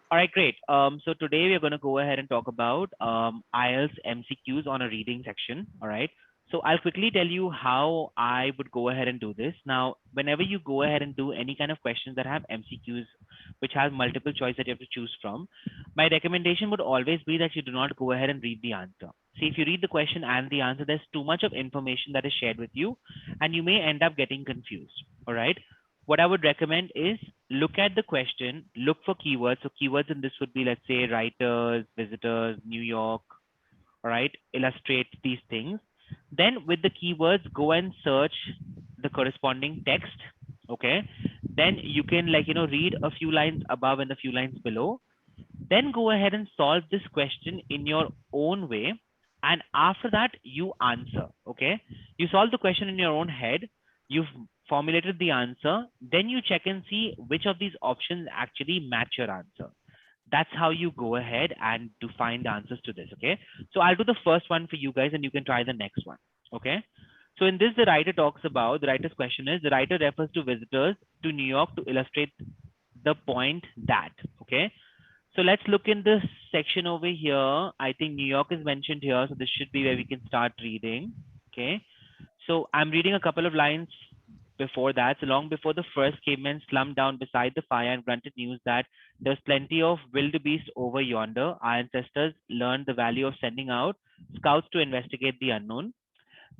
All right, great. So today we're going to go ahead and talk about IELTS MCQs on a reading section. All right. So I'll quickly tell you how I would go ahead and do this. Now, whenever you go ahead and do any kind of questions that have MCQs, which has multiple choice that you have to choose from, my recommendation would always be that you do not go ahead and read the answer. See, if you read the question and the answer, there's too much of information that is shared with you, and you may end up getting confused. All right. What I would recommend is look at the question, look for keywords. So keywords in this would be, let's say, writers, visitors, New York, all right, illustrate these things. Then with the keywords, go and search the corresponding text. Okay. Then you can read a few lines above and a few lines below. Then go ahead and solve this question in your own way. And after that, you answer. Okay. You solve the question in your own head. You've formulated the answer. Then you check and see which of these options actually match your answer. That's how you go ahead and to find answers to this. Okay. So I'll do the first one for you guys and you can try the next one. Okay. So in this, the writer talks about, the writer's question is, the writer refers to visitors to New York to illustrate the point that, okay. So let's look in this section over here. I think New York is mentioned here. So this should be where we can start reading. Okay. So I'm reading a couple of lines before that. So long before the first cavemen slumped down beside the fire and grunted news that there's plenty of wildebeest over yonder, our ancestors learned the value of sending out scouts to investigate the unknown.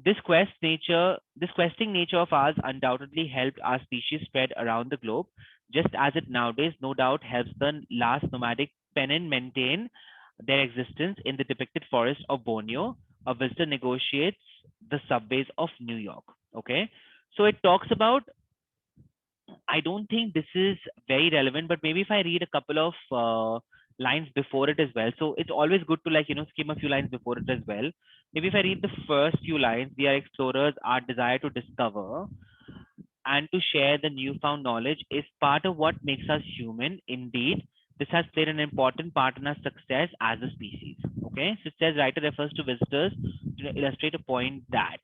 This questing nature of ours undoubtedly helped our species spread around the globe, just as it nowadays no doubt helps the last nomadic Penin maintain their existence in the depicted forest of Borneo. A visitor negotiates the subways of New York. Okay, so it talks about. I don't think this is very relevant, but maybe if I read a couple of lines before it as well. So it's always good to skim a few lines before it as well. Maybe if I read the first few lines, we are explorers, our desire to discover and to share the newfound knowledge is part of what makes us human. Indeed, this has played an important part in our success as a species. Okay, so it says writer refers to visitors to illustrate a point that.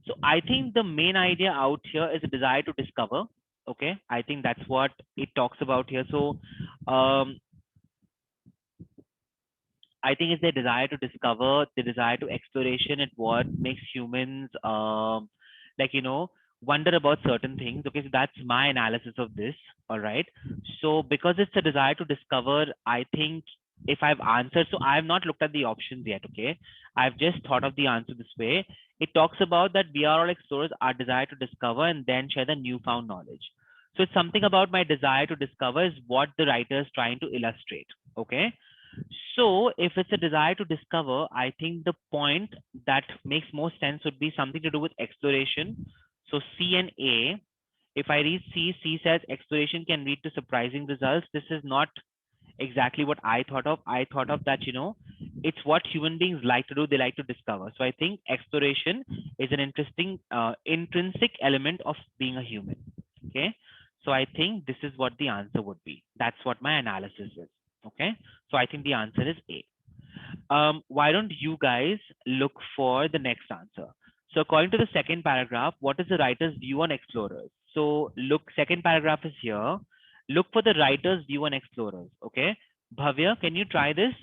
So I think the main idea out here is a desire to discover. Okay, I think that's what it talks about here. So um, I think it's their desire to discover, the desire to exploration, and what makes humans like wonder about certain things. Okay, so that's my analysis of this. All right. So because it's a desire to discover, I think if I've answered, so I have not looked at the options yet. Okay, I've just thought of the answer this way. It talks about that we are all explorers, our desire to discover and then share the newfound knowledge. So it's something about my desire to discover is what the writer is trying to illustrate. Okay, so if it's a desire to discover, I think the point that makes most sense would be something to do with exploration. So C and A. If I read C, C says exploration can lead to surprising results. This is not exactly what I thought of. I thought of that, it's what human beings like to do. They like to discover. So I think exploration is an interesting intrinsic element of being a human. Okay. So I think this is what the answer would be. That's what my analysis is. Okay. So I think the answer is A. Why don't you guys look for the next answer? So according to the second paragraph, what is the writer's view on explorers? So look, second paragraph is here. Look for the writer's view on explorers. Okay. Bhavya, can you try this?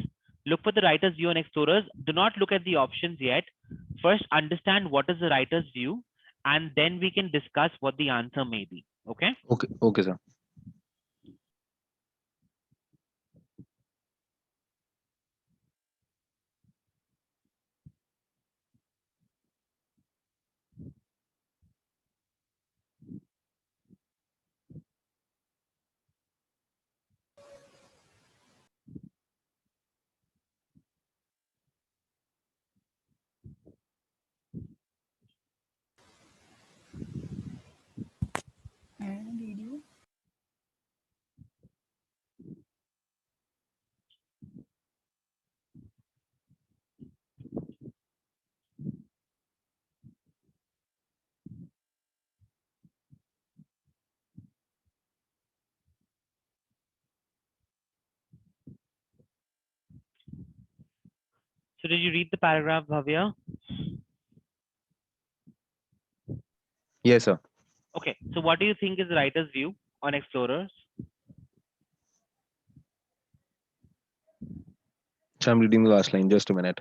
Look for the writer's view on explorers. Do not look at the options yet. First, understand what is the writer's view, and then we can discuss what the answer may be. Okay. Okay, okay, sir. And video. So did you read the paragraph, Bhavya? Yes, sir. Okay. So, what do you think is the writer's view on explorers? So I'm reading the last line. Just a minute.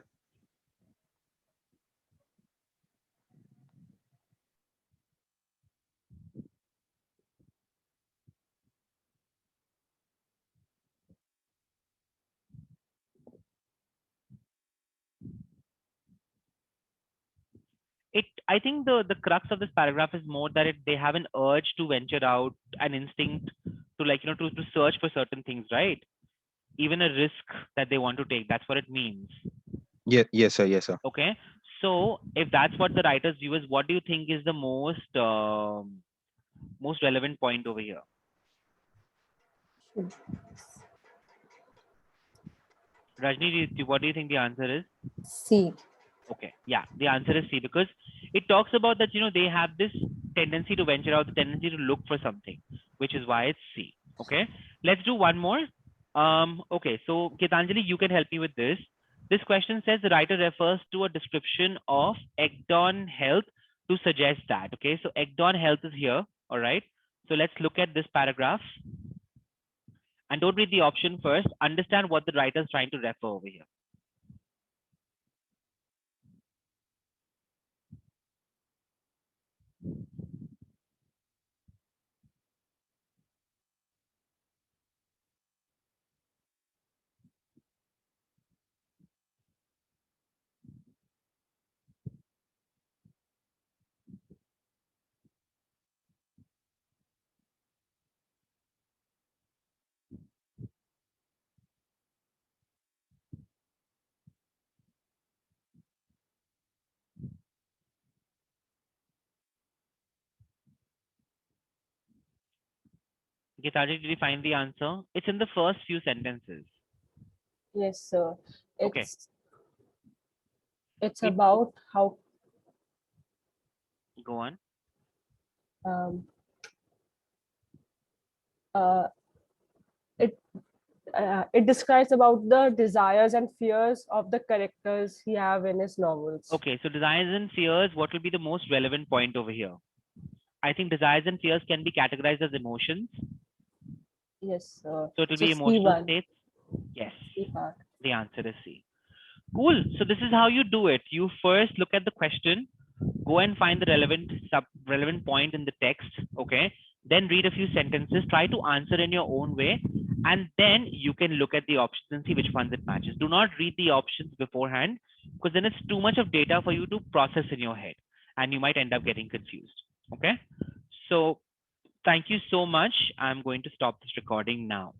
I think the crux of this paragraph is more that they have an urge to venture out, an instinct to, like, to search for certain things, right? Even a risk that they want to take. That's what it means. Yes, sir. Yes, sir. Okay. So if that's what the writer's view is, what do you think is the most relevant point over here? Rajni, what do you think the answer is? C. Okay, yeah, the answer is C, because it talks about that, they have this tendency to venture out, the tendency to look for something, which is why it's C. Okay, let's do one more. Okay, so Gitanjali, you can help me with this. This question says the writer refers to a description of Egdon Health to suggest that. Okay, so Egdon Health is here. All right, so let's look at this paragraph. And don't read the option first. Understand what the writer is trying to refer over here. Gitanjali, did you find the answer? It's in the first few sentences. Yes, sir. Okay. It's It, about how go on. um uh it it describes about the desires and fears of the characters he have in his novels. Okay, so desires and fears, what will be the most relevant point over here? I think desires and fears can be categorized as emotions. Yes, sir. So it will So be C emotional one, states. Yes, C part. the answer is C. Cool. So this is how you do it. You first look at the question, go and find the relevant point in the text. Okay. Then read a few sentences, try to answer in your own way, and then you can look at the options and see which ones it matches. Do not read the options beforehand, because then it's too much of data for you to process in your head, and you might end up getting confused. Okay. So thank you so much. I'm going to stop this recording now.